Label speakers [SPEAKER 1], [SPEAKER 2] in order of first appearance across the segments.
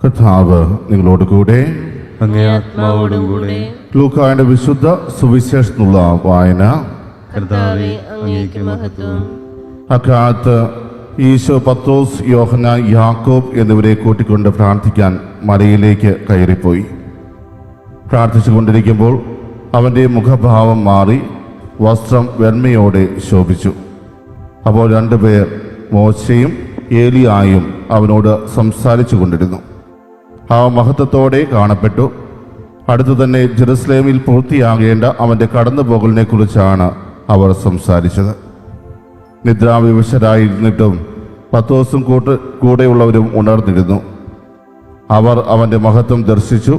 [SPEAKER 1] കർത്താവ് നിങ്ങളോട് കൂടെ.
[SPEAKER 2] അങ്ങേ ആത്മാവോടും കൂടെ.
[SPEAKER 1] ലൂക്കായുടെ വിശുദ്ധ സുവിശേഷത്തിനുള്ള വായന.
[SPEAKER 2] കർത്താവേ, അങ്ങേക്ക് മഹത്വം.
[SPEAKER 1] അക്കാലത്ത് ഈശോ പത്രോസ്, യോഹന്നാൻ, യാക്കോബ് എന്നിവരെ കൂട്ടിക്കൊണ്ട് പ്രാർത്ഥിക്കാൻ മലയിലേക്ക് കയറിപ്പോയി. പ്രാർത്ഥിച്ചു കൊണ്ടിരിക്കുമ്പോൾ അവൻ്റെ മുഖഭാവം മാറി വസ്ത്രം വെണ്മയോടെ ശോഭിച്ചു. അപ്പോൾ രണ്ടുപേർ, മോശയും ഏലിയായും, അവനോട് സംസാരിച്ചു കൊണ്ടിരുന്നു. അവ മഹത്വത്തോടെ കാണപ്പെട്ടു. അടുത്തു തന്നെ ജെറുസലേമിൽ പൂർത്തിയാകേണ്ട അവൻ്റെ കടന്നുപോകലിനെ കുറിച്ചാണ് അവർ സംസാരിച്ചത്. നിദ്രാവിവശരായിരുന്നിട്ടും പത്രോസും കൂടെയുള്ളവരും ഉണർന്നിരുന്നു. അവർ അവൻ്റെ മഹത്വം ദർശിച്ചു.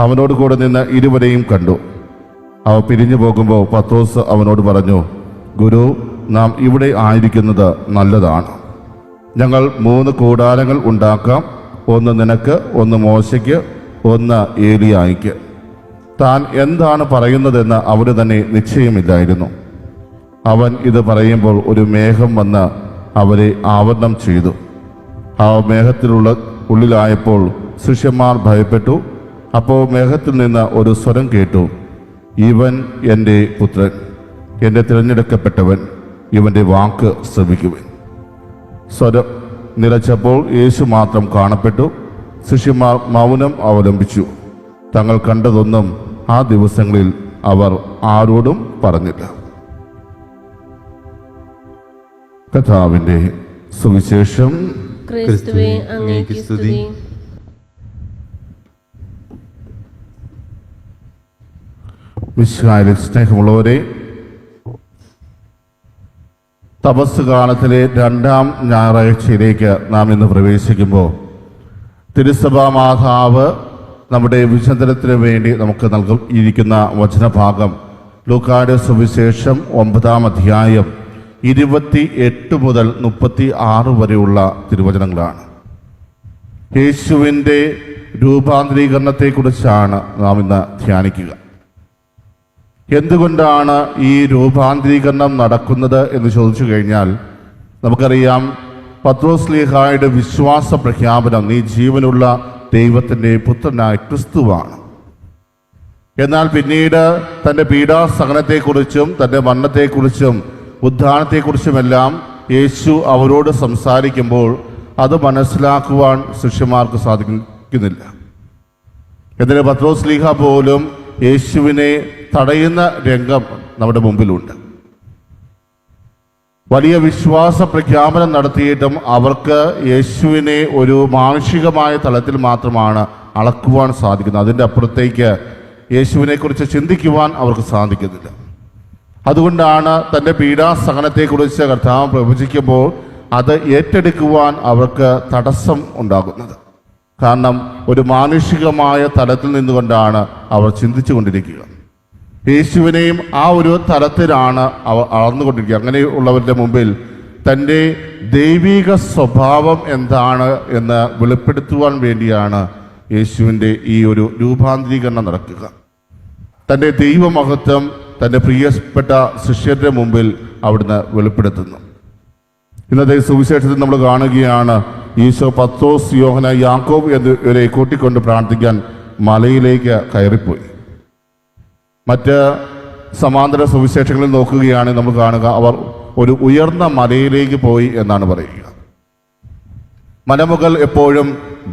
[SPEAKER 1] അവനോട് കൂടെ നിന്ന് ഇരുവരെയും കണ്ടു. അവ പിരിഞ്ഞു പോകുമ്പോൾ പത്രോസ് അവനോട് പറഞ്ഞു, ഗുരു, നാം ഇവിടെ ആയിരിക്കുന്നത് നല്ലതാണ്. ഞങ്ങൾ 3 കൂടാരങ്ങൾ ഉണ്ടാക്കാം. ഒന്ന് നിനക്ക്, ഒന്ന് മോശയ്ക്ക്, ഒന്ന് ഏലിയായിക്ക്. താൻ എന്താണ് പറയുന്നതെന്ന് അവന് തന്നെ നിശ്ചയമില്ലായിരുന്നു. അവൻ ഇത് പറയുമ്പോൾ ഒരു മേഘം വന്ന് അവരെ ആവരണം ചെയ്തു. ആ മേഘത്തിലുള്ള ഉള്ളിലായപ്പോൾ ശിഷ്യന്മാർ ഭയപ്പെട്ടു. അപ്പോൾ മേഘത്തിൽ നിന്ന് ഒരു സ്വരം കേട്ടു, ഇവൻ എൻ്റെ പുത്രൻ, എൻ്റെ തിരഞ്ഞെടുക്കപ്പെട്ടവൻ, ഇവൻ്റെ വാക്ക് ശ്രവിക്കുവൻ. സ്വരം നിലച്ചപ്പോൾ യേശു മാത്രം കാണപ്പെട്ടു. ശിഷ്യന്മാർ മൗനം അവലംബിച്ചു. തങ്ങൾ കണ്ടതൊന്നും ആ ദിവസങ്ങളിൽ അവർ ആരോടും പറഞ്ഞില്ല. കർത്താവിന്റെ സുവിശേഷം.
[SPEAKER 2] ക്രിസ്തുവേ, അങ്ങേക്ക് സ്തുതി.
[SPEAKER 1] മിശിഹായിൽ സ്നേഹമുള്ളവരെ, തപസ് കാലത്തിലെ 2ാം ഞായറാഴ്ചയിലേക്ക് നാം ഇന്ന് പ്രവേശിക്കുമ്പോൾ തിരുസഭാ മാതാവ് നമ്മുടെ വിചിന്തനത്തിന് വേണ്ടി നമുക്ക് നൽകിയിരിക്കുന്ന വചനഭാഗം ലൂക്കായുടെ സുവിശേഷം 9-ാം അധ്യായം 28 മുതൽ 36 വരെയുള്ള തിരുവചനങ്ങളാണ്. യേശുവിൻ്റെ രൂപാന്തരീകരണത്തെക്കുറിച്ചാണ് നാം ഇന്ന് ധ്യാനിക്കുക. എന്തുകൊണ്ടാണ് ഈ രൂപാന്തരീകരണം നടക്കുന്നത് എന്ന് ചോദിച്ചു കഴിഞ്ഞാൽ, നമുക്കറിയാം, പത്രോസ് ശ്ലീഹായുടെ വിശ്വാസ പ്രഖ്യാപനം, നീ ജീവനുള്ള ദൈവത്തിൻ്റെ പുത്രനായ ക്രിസ്തുവാണ്. എന്നാൽ പിന്നീട് തൻ്റെ പീഡാസഹനത്തെക്കുറിച്ചും തൻ്റെ മരണത്തെക്കുറിച്ചും ഉദ്ധാനത്തെക്കുറിച്ചുമെല്ലാം യേശു അവരോട് സംസാരിക്കുമ്പോൾ അത് മനസ്സിലാക്കുവാൻ ശിഷ്യന്മാർക്ക് സാധിക്കുന്നില്ല. എന്തിന് പത്രോസ് ശ്ലീഹ പോലും യേശുവിനെ തടയുന്ന രംഗം നമ്മുടെ മുമ്പിലുണ്ട്. വലിയ വിശ്വാസ പ്രഖ്യാപനം നടത്തിയിട്ടും അവർക്ക് യേശുവിനെ ഒരു മാനുഷികമായ തലത്തിൽ മാത്രമാണ് അളക്കുവാൻ സാധിക്കുന്നത്. അതിൻ്റെ അപ്പുറത്തേക്ക് യേശുവിനെക്കുറിച്ച് ചിന്തിക്കുവാൻ അവർക്ക് സാധിക്കുന്നില്ല. അതുകൊണ്ടാണ് തൻ്റെ പീഡാസഹനത്തെക്കുറിച്ച് കർത്താവ് പ്രവചിക്കുമ്പോൾ അത് ഏറ്റെടുക്കുവാൻ അവർക്ക് തടസ്സം ഉണ്ടാകുന്നത്. കാരണം ഒരു മാനുഷികമായ തലത്തിൽ നിന്നുകൊണ്ടാണ് അവർ ചിന്തിച്ചു കൊണ്ടിരിക്കുക. യേശുവിനെയും ആ ഒരു തലത്തിലാണ് അവർ അളന്നുകൊണ്ടിരിക്കുക. അങ്ങനെയുള്ളവരുടെ മുമ്പിൽ തൻ്റെ ദൈവിക സ്വഭാവം എന്താണ് എന്ന് വെളിപ്പെടുത്തുവാൻ വേണ്ടിയാണ് യേശുവിൻ്റെ ഈ ഒരു രൂപാന്തരീകരണം നടക്കുക. തൻ്റെ ദൈവമഹത്വം തൻ്റെ പ്രിയപ്പെട്ട ശിഷ്യരുടെ മുമ്പിൽ അവിടുന്ന് വെളിപ്പെടുത്തുന്നു. ഇന്നത്തെ സുവിശേഷത്തിൽ നമ്മൾ കാണുകയാണ്, ഈശോ പത്രോസ്, യോഹന്നാൻ, യാക്കോബ് എന്നിവരെ കൂട്ടിക്കൊണ്ട് പ്രാർത്ഥിക്കാൻ മലയിലേക്ക് കയറിപ്പോയി. മറ്റ് സമാന്തര സുവിശേഷങ്ങളിൽ നോക്കുകയാണെങ്കിൽ നമ്മൾ കാണുക, അവർ ഒരു ഉയർന്ന മലയിലേക്ക് പോയി എന്നാണ് പറയുക. മലമുകൾ എപ്പോഴും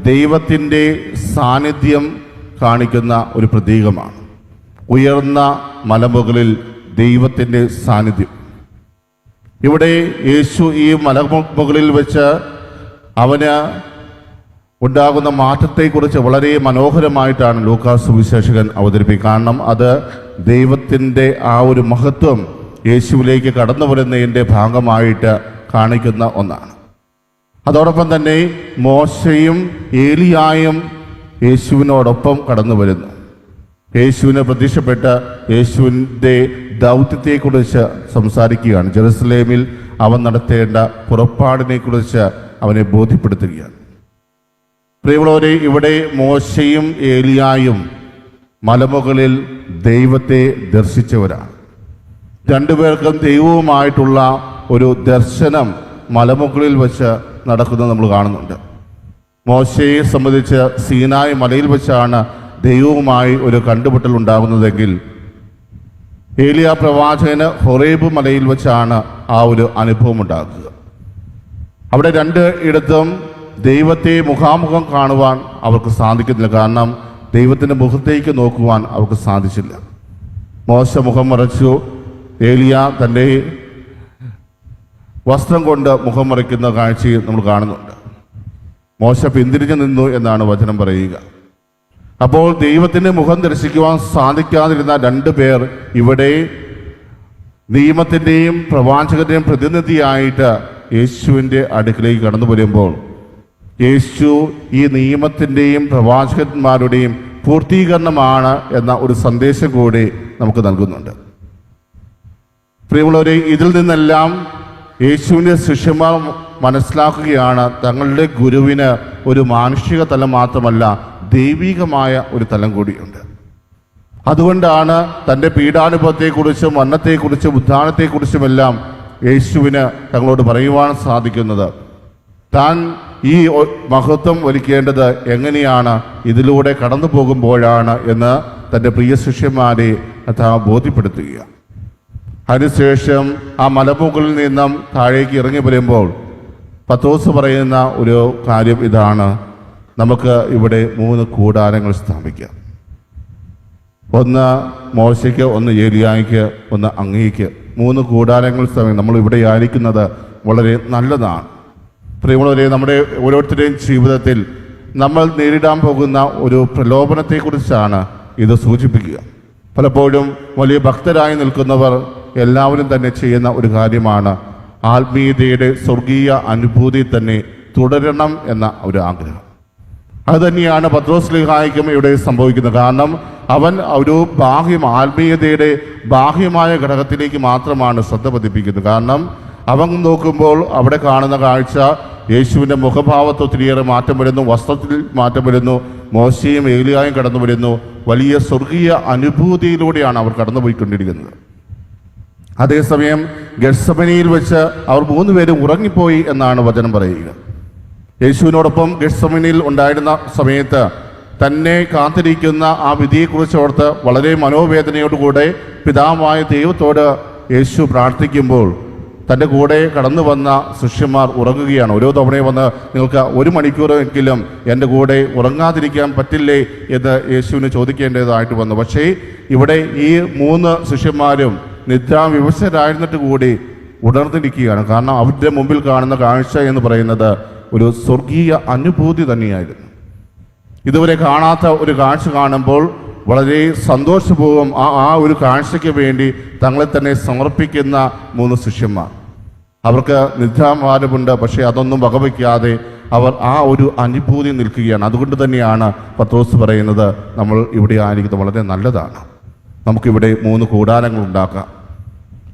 [SPEAKER 1] ദൈവത്തിൻ്റെ സാന്നിധ്യം കാണിക്കുന്ന ഒരു പ്രതീകമാണ്. ഉയർന്ന മലമുകളിൽ ദൈവത്തിൻ്റെ സാന്നിധ്യം. ഇവിടെ യേശു ഈ മലമുകളിൽ വെച്ച് അവന് ഉണ്ടാകുന്ന മാറ്റത്തെക്കുറിച്ച് വളരെ മനോഹരമായിട്ടാണ് ലൂക്കാസ് സുവിശേഷകൻ അവതരിപ്പിക്കുക. കാരണം അത് ദൈവത്തിൻ്റെ ആ ഒരു മഹത്വം യേശുവിലേക്ക് കടന്നു വരുന്നതിൻ്റെ ഭാഗമായിട്ട് കാണിക്കുന്ന ഒന്നാണ്. അതോടൊപ്പം തന്നെ മോശയും ഏലിയായും യേശുവിനോടൊപ്പം കടന്നു വരുന്നു. യേശുവിന് പ്രത്യക്ഷപ്പെട്ട യേശുവിൻ്റെ ദൗത്യത്തെക്കുറിച്ച് സംസാരിക്കുകയാണ്. ജെറുസലേമിൽ അവൻ നടത്തേണ്ട പുറപ്പാടിനെക്കുറിച്ച് അവനെ ബോധ്യപ്പെടുത്തുകയാണ്. പ്രിയമുള്ളവരെ, ഇവിടെ മോശയും ഏലിയായും മലമുകളിൽ ദൈവത്തെ ദർശിച്ചവരാണ്. രണ്ടുപേർക്കും ദൈവവുമായിട്ടുള്ള ഒരു ദർശനം മലമുകളിൽ വെച്ച് നടക്കുന്നത് നമ്മൾ കാണുന്നുണ്ട്. മോശയെ സംബന്ധിച്ച് സീനായ് മലയിൽ വെച്ചാണ് ദൈവവുമായി ഒരു കണ്ടുമുട്ടൽ ഉണ്ടാകുന്നതെങ്കിൽ ഏലിയ പ്രവാചകന് ഹൊറേബ് മലയിൽ വെച്ചാണ് ആ ഒരു അനുഭവം ഉണ്ടാകുക. അവിടെ രണ്ട് ഇടത്തും ദൈവത്തെ മുഖാമുഖം കാണുവാൻ അവർക്ക് സാധിക്കുന്നില്ല. കാരണം ദൈവത്തിൻ്റെ മുഖത്തേക്ക് നോക്കുവാൻ അവർക്ക് സാധിച്ചില്ല. മോശ മുഖം മറച്ചു, ഏലിയ തൻ്റെ വസ്ത്രം കൊണ്ട് മുഖം മറയ്ക്കുന്ന കാഴ്ചയിൽ നമ്മൾ കാണുന്നുണ്ട്. മോശ പിന്തിരിഞ്ഞു നിന്നു എന്നാണ് വചനം പറയുക. അപ്പോൾ ദൈവത്തിൻ്റെ മുഖം ദർശിക്കുവാൻ സാധിക്കാതിരുന്ന രണ്ടു പേർ ഇവിടെ നിയമത്തിൻ്റെയും പ്രവാചകൻ്റെയും പ്രതിനിധിയായിട്ട് യേശുവിൻ്റെ അടുക്കിലേക്ക് കടന്നു വരുമ്പോൾ യേശു ഈ നിയമത്തിൻ്റെയും പ്രവാചകന്മാരുടെയും പൂർത്തീകരണമാണ് എന്ന ഒരു സന്ദേശം കൂടി നമുക്ക് നൽകുന്നുണ്ട്. പ്രിയമുള്ളവരെ, ഇതിൽ നിന്നെല്ലാം യേശുവിൻ്റെ ശിഷ്യന്മാർ മനസ്സിലാക്കുകയാണ് തങ്ങളുടെ ഗുരുവിന് ഒരു മാനുഷിക തലം മാത്രമല്ല, ദൈവികമായ ഒരു തലം കൂടിയുണ്ട്. അതുകൊണ്ടാണ് തൻ്റെ പീഡാനുഭവത്തെക്കുറിച്ചും മരണത്തെക്കുറിച്ചും ഉദ്ധാനത്തെക്കുറിച്ചുമെല്ലാം യേശുവിന് തങ്ങളോട് പറയുവാൻ സാധിക്കുന്നത്. താൻ ഈ മഹത്വം ഒരുക്കേണ്ടത് എങ്ങനെയാണ്, ഇതിലൂടെ കടന്നു പോകുമ്പോഴാണ് എന്ന് തൻ്റെ പ്രിയ ശിഷ്യന്മാരെ ബോധ്യപ്പെടുത്തുക. അതിനുശേഷം ആ മലമുകളിൽ നിന്നും താഴേക്ക് ഇറങ്ങി വരുമ്പോൾ പത്രോസ് പറയുന്ന ഒരു കാര്യം ഇതാണ്: നമുക്ക് ഇവിടെ 3 കൂടാരങ്ങൾ സ്ഥാപിക്കാം. ഒന്ന് മോശയ്ക്ക്, ഒന്ന് ഏലിയായ്ക്ക്, ഒന്ന് അങ്ങയ്ക്ക്. 3 കൂടാരങ്ങൾ സ്ഥാപിക്കാം. നമ്മൾ ഇവിടെ ആയിരിക്കുന്നത് വളരെ നല്ലതാണ്. പ്രിയമുള്ളവരെ, നമ്മുടെ ഓരോരുത്തരുടെയും ജീവിതത്തിൽ നമ്മൾ നേരിടാൻ പോകുന്ന ഒരു പ്രലോഭനത്തെക്കുറിച്ചാണ് ഇത് സൂചിപ്പിക്കുക. പലപ്പോഴും വലിയ ഭക്തരായി നിൽക്കുന്നവർ എല്ലാവരും തന്നെ ചെയ്യുന്ന ഒരു കാര്യമാണ് ആത്മീയതയുടെ സ്വർഗീയ അനുഭൂതി തന്നെ തുടരണം എന്ന ഒരു ആഗ്രഹം. അതുതന്നെയാണ് പത്രോസ് ശ്ലീഹായ്ക്കും ഇവിടെ സംഭവിക്കുന്നത്. കാരണം അവൻ ഒരു ആത്മീയതയുടെ ബാഹ്യമായ ഘടകത്തിലേക്ക് മാത്രമാണ് ശ്രദ്ധ പതിപ്പിക്കുന്നത്. കാരണം അവൻ നോക്കുമ്പോൾ അവിടെ കാണുന്ന കാഴ്ച യേശുവിൻ്റെ മുഖഭാവത്ത് ഒത്തിരിയേറെ മാറ്റം വരുന്നു, വസ്ത്രത്തിൽ മാറ്റം വരുന്നു, മോശയും ഏലിയായും കടന്നു വരുന്നു. വലിയ സ്വർഗീയ അനുഭൂതിയിലൂടെയാണ് അവർ കടന്നുപോയിക്കൊണ്ടിരിക്കുന്നത്. അതേസമയം ഗെത്സമനിയിൽ വെച്ച് അവർ 3 പേരും ഉറങ്ങിപ്പോയി എന്നാണ് വചനം പറയുക. യേശുവിനോടൊപ്പം ഗെത്സമനിയിൽ ഉണ്ടായിരുന്ന സമയത്ത് തന്നെ കാത്തിരിക്കുന്ന ആ വിധിയെക്കുറിച്ച് ഓർത്ത് വളരെ മനോവേദനയോടുകൂടെ പിതാവായ ദൈവത്തോട് യേശു പ്രാർത്ഥിക്കുമ്പോൾ തൻ്റെ കൂടെ കടന്നു വന്ന ശിഷ്യന്മാർ ഉറങ്ങുകയാണ്. ഓരോ തവണയും വന്ന് നിങ്ങൾക്ക് 1 മണിക്കൂറെങ്കിലും എൻ്റെ കൂടെ ഉറങ്ങാതിരിക്കാൻ പറ്റില്ലേ എന്ന് യേശുവിന് ചോദിക്കേണ്ടതായിട്ട് വന്നു. പക്ഷേ ഇവിടെ ഈ 3 ശിഷ്യന്മാരും നിദ്രാവിവശരായിരുന്നിട്ട് കൂടി ഉണർന്നിരിക്കുകയാണ്. കാരണം അവരുടെ മുമ്പിൽ കാണുന്ന കാഴ്ച എന്ന് പറയുന്നത് ഒരു സ്വർഗീയ അനുഭൂതി തന്നെയായിരുന്നു. ഇതുവരെ കാണാത്ത ഒരു കാഴ്ച കാണുമ്പോൾ വളരെ സന്തോഷപൂർവ്വം ആ ഒരു കാഴ്ചയ്ക്ക് വേണ്ടി തങ്ങളെ തന്നെ സമർപ്പിക്കുന്ന 3 ശിഷ്യന്മാർ. അവർക്ക് നിദ്രാഭാരമുണ്ട്, പക്ഷേ അതൊന്നും വകവയ്ക്കാതെ അവർ ആ ഒരു അനുഭൂതി നിൽക്കുകയാണ്. അതുകൊണ്ട് തന്നെയാണ് പത്രോസ് പറയുന്നത്, നമ്മൾ ഇവിടെ ആയിരിക്കുന്നത് വളരെ നല്ലതാണ്, നമുക്കിവിടെ 3 കൂടാരങ്ങൾ ഉണ്ടാക്കാം.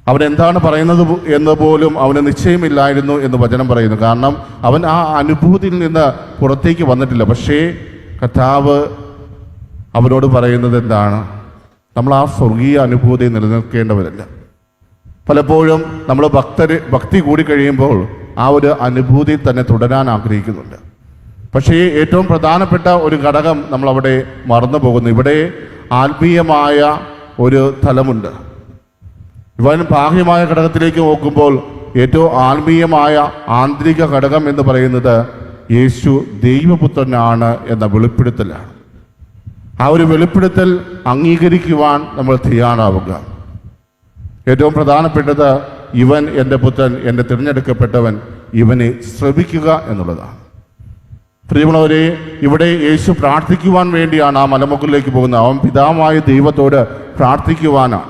[SPEAKER 1] അവരെന്താണ് പറയുന്നത് എന്ന് പോലും അവന് നിശ്ചയമില്ലായിരുന്നു എന്ന് വചനം പറയുന്നു. കാരണം അവൻ ആ അനുഭൂതിയിൽ നിന്ന് പുറത്തേക്ക് വന്നിട്ടില്ല. പക്ഷേ കർത്താവ് അവനോട് പറയുന്നത് എന്താണ്? നമ്മൾ ആ സ്വർഗീയ അനുഭൂതി നിലനിൽക്കേണ്ടവരല്ല. പലപ്പോഴും നമ്മൾ ഭക്തി കൂടി കഴിയുമ്പോൾ ആ ഒരു അനുഭൂതി തന്നെ തുടരാൻ ആഗ്രഹിക്കുന്നുണ്ട്. പക്ഷേ ഏറ്റവും പ്രധാനപ്പെട്ട ഒരു ഘടകം നമ്മളവിടെ മറന്നു പോകുന്നു. ഇവിടെ ആത്മീയമായ ഒരു തലമുണ്ട്. ഇവൻ ബാഹ്യമായ ഘടകത്തിലേക്ക് നോക്കുമ്പോൾ ഏറ്റവും ആത്മീയമായ ആന്തരിക ഘടകം എന്ന് പറയുന്നത് യേശു ദൈവപുത്രനാണ് എന്ന വെളിപ്പെടുത്തലാണ്. ആ ഒരു വെളിപ്പെടുത്തൽ അംഗീകരിക്കുവാൻ നമ്മൾ തയ്യാറാവുക. ഏറ്റവും പ്രധാനപ്പെട്ടത് ഇവൻ എൻ്റെ പുത്രൻ, എൻ്റെ തിരഞ്ഞെടുക്കപ്പെട്ടവൻ, ഇവനെ ശ്രവിക്കുക എന്നുള്ളതാണ്. പ്രിയമുള്ളവരെ, ഇവിടെ യേശു പ്രാർത്ഥിക്കുവാൻ വേണ്ടിയാണ് ആ മലമുകളിലേക്ക് പോകുന്നത്. അവൻ പിതാവായ ദൈവത്തോട് പ്രാർത്ഥിക്കുവാനാണ്.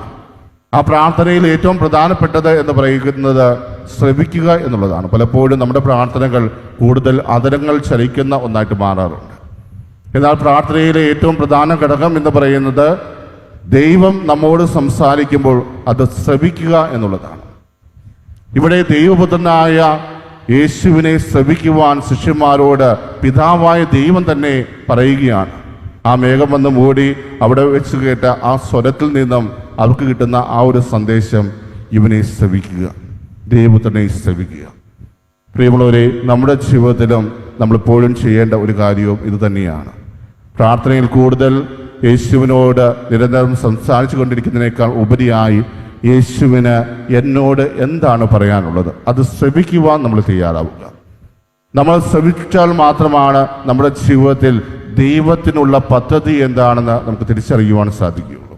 [SPEAKER 1] ആ പ്രാർത്ഥനയിൽ ഏറ്റവും പ്രധാനപ്പെട്ടത് എന്ന് പറയുന്നത് ശ്രവിക്കുക എന്നുള്ളതാണ്. പലപ്പോഴും നമ്മുടെ പ്രാർത്ഥനകൾ കൂടുതൽ അധരങ്ങൾ ചലിക്കുന്ന ഒന്നായിട്ട് മാറാറുണ്ട്. എന്നാൽ പ്രാർത്ഥനയിലെ ഏറ്റവും പ്രധാന ഘടകം എന്ന് പറയുന്നത് ദൈവം നമ്മോട് സംസാരിക്കുമ്പോൾ അത് ശ്രവിക്കുക എന്നുള്ളതാണ്. ഇവിടെ ദൈവപുത്രനായ യേശുവിനെ ശ്രവിക്കുവാൻ ശിഷ്യന്മാരോട് പിതാവായ ദൈവം തന്നെ പറയുകയാണ്. ആ മേഘം വന്ന് മൂടി അവിടെ വെച്ച് കേട്ട ആ സ്വരത്തിൽ നിന്നും അവർക്ക് കിട്ടുന്ന ആ ഒരു സന്ദേശം, ഇവനെ ശ്രവിക്കുക, ദൈവപുത്രനെ ശ്രവിക്കുക. പ്രിയമുള്ളവരെ, നമ്മുടെ ജീവിതത്തിലും നമ്മളിപ്പോഴും ചെയ്യേണ്ട ഒരു കാര്യവും ഇത് തന്നെയാണ്. പ്രാർത്ഥനയിൽ കൂടുതൽ യേശുവിനോട് നിരന്തരം സംസാരിച്ചു കൊണ്ടിരിക്കുന്നതിനേക്കാൾ ഉപരിയായി യേശുവിന് എന്നോട് എന്താണ് പറയാനുള്ളത് അത് ശ്രവിക്കുവാൻ നമ്മൾ തയ്യാറാവുക. നമ്മൾ ശ്രവിച്ചാൽ മാത്രമാണ് നമ്മുടെ ജീവിതത്തിൽ ദൈവത്തിനുള്ള പദ്ധതി എന്താണെന്ന് നമുക്ക് തിരിച്ചറിയുവാൻ സാധിക്കുകയുള്ളൂ.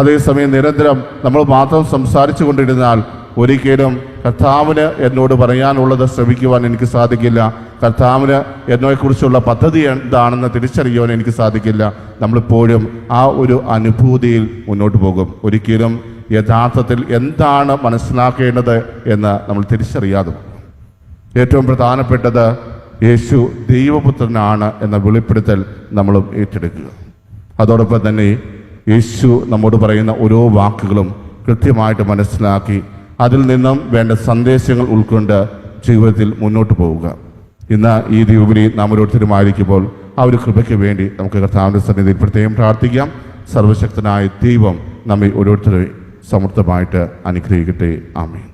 [SPEAKER 1] അതേസമയം നിരന്തരം നമ്മൾ മാത്രം സംസാരിച്ചു കൊണ്ടിരുന്നാൽ ഒരിക്കലും കർത്താവിന് എന്നോട് പറയാനുള്ളത് ശ്രവിക്കുവാൻ എനിക്ക് സാധിക്കില്ല, കർത്താവിന് എന്നോയെക്കുറിച്ചുള്ള പദ്ധതി എന്താണെന്ന് തിരിച്ചറിയുവാൻ എനിക്ക് സാധിക്കില്ല. നമ്മളിപ്പോഴും ആ ഒരു അനുഭൂതിയിൽ മുന്നോട്ട് പോകും. ഒരിക്കലും യഥാർത്ഥത്തിൽ എന്താണ് മനസ്സിലാക്കേണ്ടത് എന്ന് നമ്മൾ തിരിച്ചറിയാതെ പോകും. ഏറ്റവും പ്രധാനപ്പെട്ടത് യേശു ദൈവപുത്രനാണ് എന്ന വെളിപ്പെടുത്തൽ നമ്മളും ഏറ്റെടുക്കുക. അതോടൊപ്പം തന്നെ യേശു നമ്മോട് പറയുന്ന ഓരോ വാക്കുകളും കൃത്യമായിട്ട് മനസ്സിലാക്കി അതിൽ നിന്നും വേണ്ട സന്ദേശങ്ങൾ ഉൾക്കൊണ്ട് ജീവിതത്തിൽ മുന്നോട്ട് പോവുക. ഇന്ന് ഈ ദ്വീപിൽ നാം ഓരോരുത്തരുമായിരിക്കുമ്പോൾ ആ ഒരു കൃപയ്ക്ക് വേണ്ടി നമുക്ക് കർത്താവിൻ്റെ സന്നിധിയിൽ പ്രത്യേകം പ്രാർത്ഥിക്കാം. സർവശക്തനായ ദൈവം നമ്മെ ഓരോരുത്തരെയും സമൃദ്ധമായിട്ട് അനുഗ്രഹിക്കട്ടെ. ആമേൻ.